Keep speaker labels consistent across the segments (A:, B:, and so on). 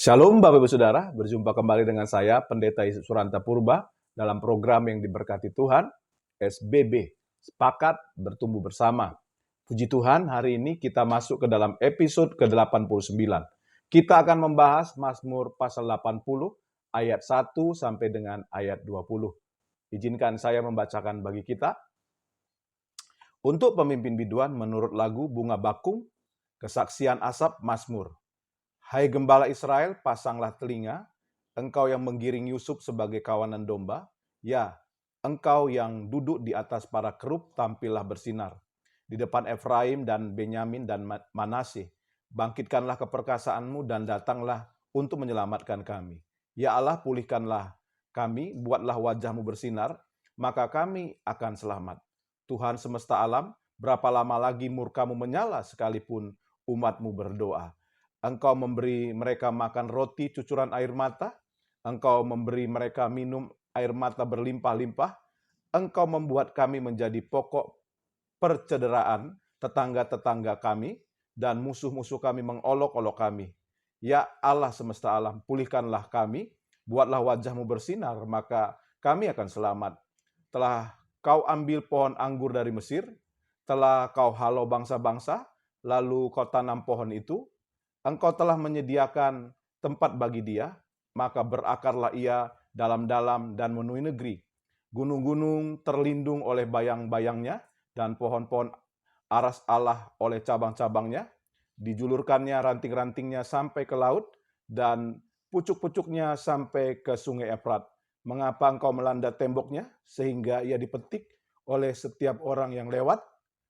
A: Shalom Bapak Ibu Saudara, berjumpa kembali dengan saya Pendeta Yesus Suranta Purba dalam program yang diberkati Tuhan, SBB, Sepakat Bertumbuh Bersama. Puji Tuhan, hari ini kita masuk ke dalam episode ke-89. Kita akan membahas Mazmur pasal 80 ayat 1 sampai dengan ayat 20. Izinkan saya membacakan bagi kita. Untuk pemimpin biduan menurut lagu Bunga Bakung, Kesaksian Asap Mazmur. Hai gembala Israel, pasanglah telinga, engkau yang menggiring Yusuf sebagai kawanan domba, ya, engkau yang duduk di atas para kerub, tampillah bersinar. Di depan Efraim dan Benyamin dan Manasye, bangkitkanlah keperkasaanmu dan datanglah untuk menyelamatkan kami. Ya Allah, pulihkanlah kami, buatlah wajahmu bersinar, maka kami akan selamat. Tuhan semesta alam, berapa lama lagi murkamu menyala sekalipun umatmu berdoa? Engkau memberi mereka makan roti cucuran air mata, engkau memberi mereka minum air mata berlimpah-limpah, engkau membuat kami menjadi pokok percederaan tetangga-tetangga kami, dan musuh-musuh kami mengolok-olok kami. Ya Allah semesta alam, pulihkanlah kami, buatlah wajahmu bersinar, maka kami akan selamat. Telah kau ambil pohon anggur dari Mesir, telah kau halau bangsa-bangsa, lalu kau tanam pohon itu, engkau telah menyediakan tempat bagi dia, maka berakarlah ia dalam-dalam dan memenuhi negeri. Gunung-gunung terlindung oleh bayang-bayangnya, dan pohon-pohon aras Allah oleh cabang-cabangnya. Dijulurkannya ranting-rantingnya sampai ke laut, dan pucuk-pucuknya sampai ke sungai Efrat. Mengapa engkau melanda temboknya, sehingga ia dipetik oleh setiap orang yang lewat?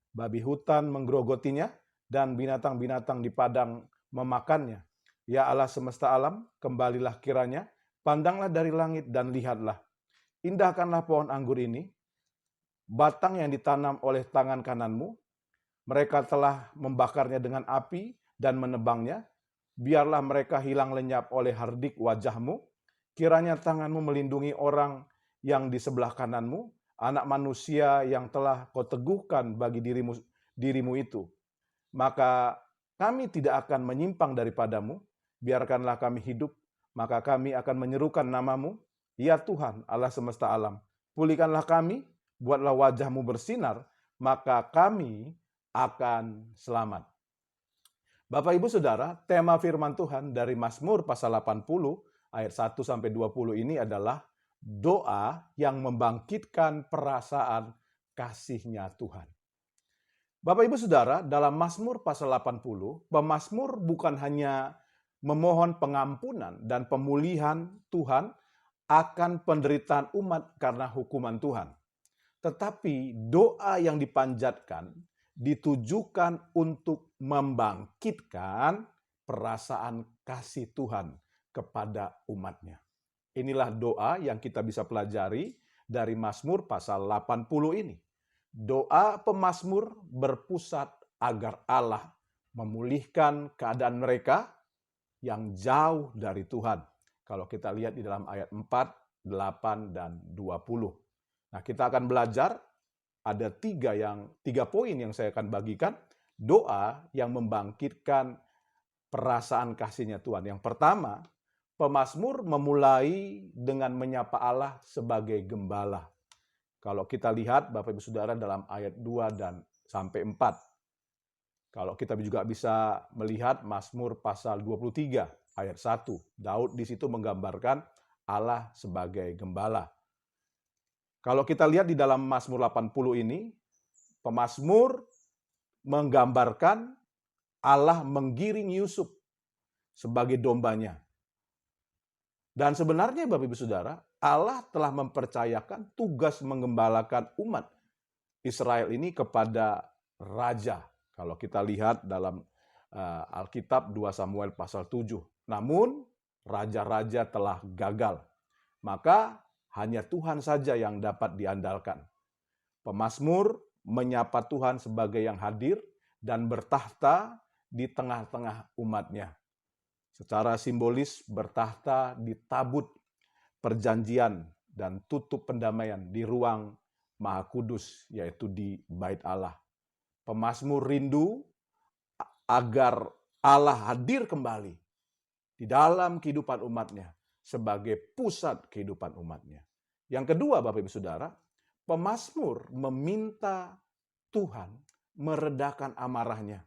A: Babi hutan menggerogotinya, dan binatang-binatang di padang memakannya. Ya Allah semesta alam, kembalilah kiranya, pandanglah dari langit dan lihatlah. Indahkanlah pohon anggur ini, batang yang ditanam oleh tangan kananmu. Mereka telah membakarnya dengan api dan menebangnya. Biarlah mereka hilang lenyap oleh hardik wajahmu. Kiranya tanganmu melindungi orang yang di sebelah kananmu, anak manusia yang telah kau teguhkan bagi dirimu itu. Maka kami tidak akan menyimpang daripadamu, biarkanlah kami hidup, maka kami akan menyerukan namamu, ya Tuhan Allah semesta alam. Pulihkanlah kami, buatlah wajahmu bersinar, maka kami akan selamat. Bapak Ibu Saudara, tema firman Tuhan dari Mazmur pasal 80 ayat 1 sampai 20 ini adalah doa yang membangkitkan perasaan kasihnya Tuhan. Bapak Ibu Saudara, dalam Mazmur pasal 80, pemazmur bukan hanya memohon pengampunan dan pemulihan Tuhan akan penderitaan umat karena hukuman Tuhan. Tetapi doa yang dipanjatkan ditujukan untuk membangkitkan perasaan kasih Tuhan kepada umatnya. Inilah doa yang kita bisa pelajari dari Mazmur pasal 80 ini. Doa pemazmur berpusat agar Allah memulihkan keadaan mereka yang jauh dari Tuhan. Kalau kita lihat di dalam ayat 4, 8, dan 20. Nah, kita akan belajar ada tiga poin yang saya akan bagikan. Doa yang membangkitkan perasaan kasihnya Tuhan. Yang pertama, pemazmur memulai dengan menyapa Allah sebagai gembala. Kalau kita lihat Bapak Ibu Saudara dalam ayat 2 dan sampai 4. Kalau kita juga bisa melihat Mazmur pasal 23 ayat 1. Daud di situ menggambarkan Allah sebagai gembala. Kalau kita lihat di dalam Mazmur 80 ini, pemazmur menggambarkan Allah menggiring Yusuf sebagai dombanya. Dan sebenarnya Bapak Ibu Saudara, Allah telah mempercayakan tugas menggembalakan umat Israel ini kepada raja. Kalau kita lihat dalam Alkitab 2 Samuel pasal 7. Namun raja-raja telah gagal. Maka hanya Tuhan saja yang dapat diandalkan. Pemazmur menyapa Tuhan sebagai yang hadir dan bertahta di tengah-tengah umatnya. Secara simbolis bertahta di tabut perjanjian dan tutup pendamaian di ruang Maha Kudus, yaitu di Bait Allah. Pemazmur rindu agar Allah hadir kembali di dalam kehidupan umatnya sebagai pusat kehidupan umatnya. Yang kedua, Bapak Ibu Saudara, pemazmur meminta Tuhan meredakan amarahnya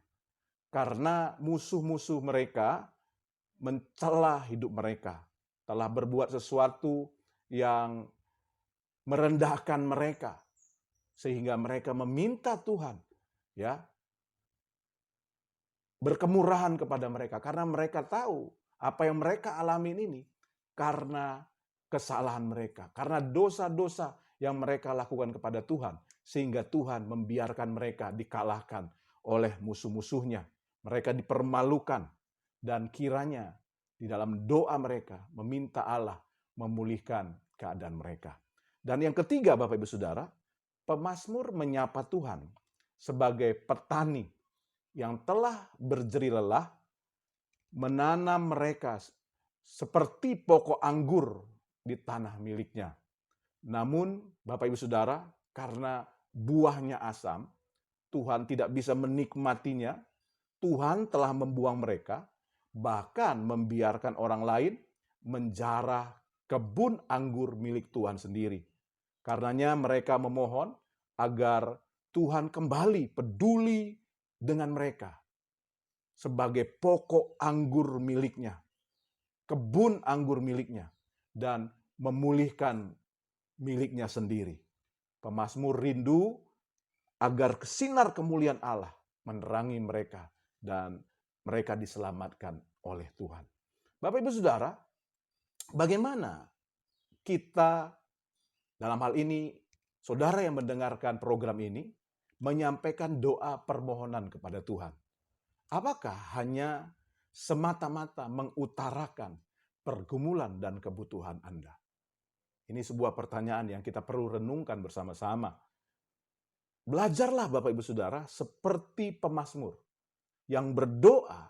A: karena musuh-musuh mereka mencela hidup mereka, telah berbuat sesuatu yang merendahkan mereka, sehingga mereka meminta Tuhan ya berkemurahan kepada mereka, karena mereka tahu apa yang mereka alami ini karena kesalahan mereka, karena dosa-dosa yang mereka lakukan kepada Tuhan, sehingga Tuhan membiarkan mereka dikalahkan oleh musuh-musuhnya. Mereka dipermalukan, dan kiranya di dalam doa mereka meminta Allah memulihkan keadaan mereka. Dan yang ketiga, Bapak Ibu Saudara, pemazmur menyapa Tuhan sebagai petani yang telah berjerih lelah menanam mereka seperti pokok anggur di tanah miliknya. Namun, Bapak Ibu Saudara, karena buahnya asam, Tuhan tidak bisa menikmatinya. Tuhan telah membuang mereka, bahkan membiarkan orang lain menjarah kebun anggur milik Tuhan sendiri. Karenanya mereka memohon agar Tuhan kembali peduli dengan mereka sebagai pokok anggur miliknya, kebun anggur miliknya, dan memulihkan miliknya sendiri. Pemazmur rindu agar sinar kemuliaan Allah menerangi mereka dan mereka diselamatkan oleh Tuhan. Bapak Ibu Saudara, bagaimana kita dalam hal ini, saudara yang mendengarkan program ini, menyampaikan doa permohonan kepada Tuhan? Apakah hanya semata-mata mengutarakan pergumulan dan kebutuhan Anda? Ini sebuah pertanyaan yang kita perlu renungkan bersama-sama. Belajarlah Bapak Ibu Saudara seperti pemazmur yang berdoa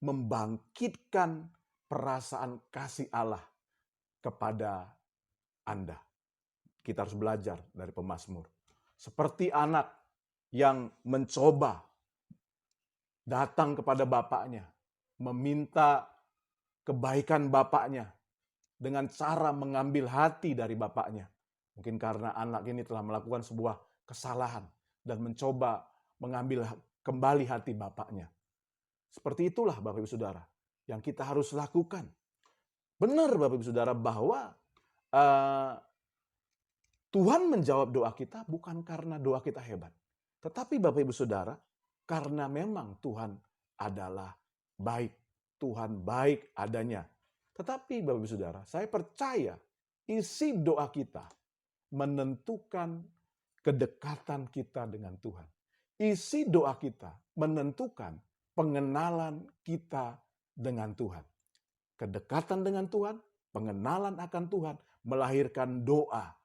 A: membangkitkan perasaan kasih Allah kepada Anda. Kita harus belajar dari pemazmur. Seperti anak yang mencoba datang kepada bapaknya, meminta kebaikan bapaknya dengan cara mengambil hati dari bapaknya. Mungkin karena anak ini telah melakukan sebuah kesalahan dan mencoba mengambil kembali hati bapaknya. Seperti itulah Bapak Ibu Saudara yang kita harus lakukan. Benar Bapak Ibu Saudara bahwa Tuhan menjawab doa kita bukan karena doa kita hebat. Tetapi Bapak Ibu Saudara, karena memang Tuhan adalah baik. Tuhan baik adanya. Tetapi Bapak Ibu Saudara, saya percaya isi doa kita menentukan kedekatan kita dengan Tuhan. Isi doa kita menentukan pengenalan kita dengan Tuhan. Kedekatan dengan Tuhan, pengenalan akan Tuhan, melahirkan doa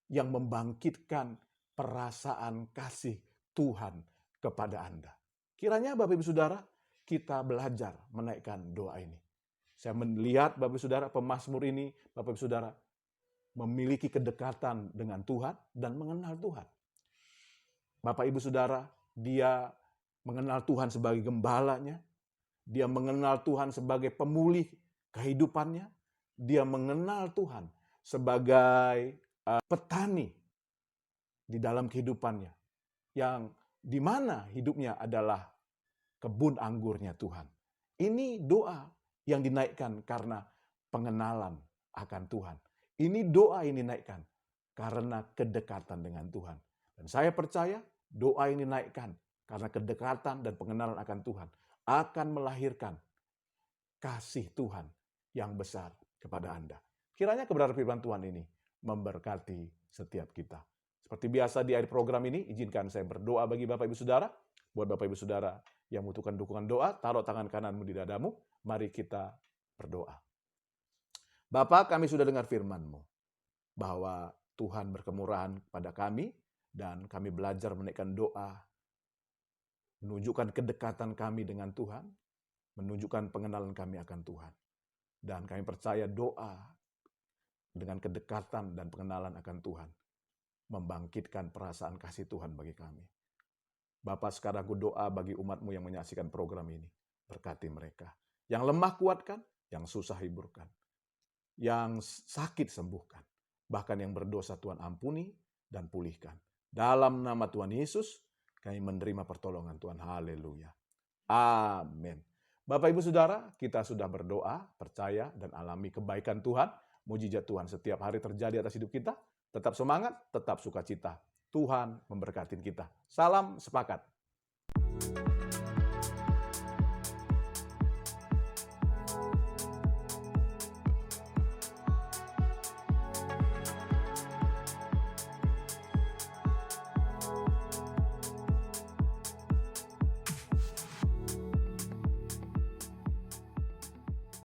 A: yang membangkitkan perasaan kasih Tuhan kepada Anda. Kiranya Bapak Ibu Saudara, kita belajar menaikkan doa ini. Saya melihat Bapak Ibu Saudara, pemazmur ini, Bapak Ibu Saudara, memiliki kedekatan dengan Tuhan dan mengenal Tuhan. Bapak Ibu Saudara, dia mengenal Tuhan sebagai gembalanya, dia mengenal Tuhan sebagai pemulih kehidupannya, dia mengenal Tuhan sebagai petani di dalam kehidupannya, yang di mana hidupnya adalah kebun anggurnya Tuhan. Ini doa yang dinaikkan karena pengenalan akan Tuhan. Ini doa yang dinaikkan karena kedekatan dengan Tuhan. Dan saya percaya doa yang dinaikkan karena kedekatan dan pengenalan akan Tuhan akan melahirkan kasih Tuhan yang besar kepada Anda. Kiranya kebenaran firman Tuhan ini memberkati setiap kita. Seperti biasa di akhir program ini, izinkan saya berdoa bagi Bapak Ibu Saudara. Buat Bapak Ibu Saudara yang membutuhkan dukungan doa, taruh tangan kananmu di dadamu. Mari kita berdoa. Bapa, kami sudah dengar firman-Mu bahwa Tuhan berkemurahan kepada kami dan kami belajar menaikkan doa, menunjukkan kedekatan kami dengan Tuhan, menunjukkan pengenalan kami akan Tuhan. Dan kami percaya doa dengan kedekatan dan pengenalan akan Tuhan membangkitkan perasaan kasih Tuhan bagi kami. Bapa, sekarang aku doa bagi umat-Mu yang menyaksikan program ini. Berkati mereka. Yang lemah kuatkan, yang susah hiburkan, yang sakit sembuhkan, bahkan yang berdosa Tuhan ampuni dan pulihkan. Dalam nama Tuhan Yesus, kami menerima pertolongan Tuhan. Haleluya. Amin. Bapak Ibu Saudara, kita sudah berdoa, percaya, dan alami kebaikan Tuhan. Mujizat Tuhan setiap hari terjadi atas hidup kita. Tetap semangat, tetap sukacita. Tuhan memberkati kita. Salam sepakat.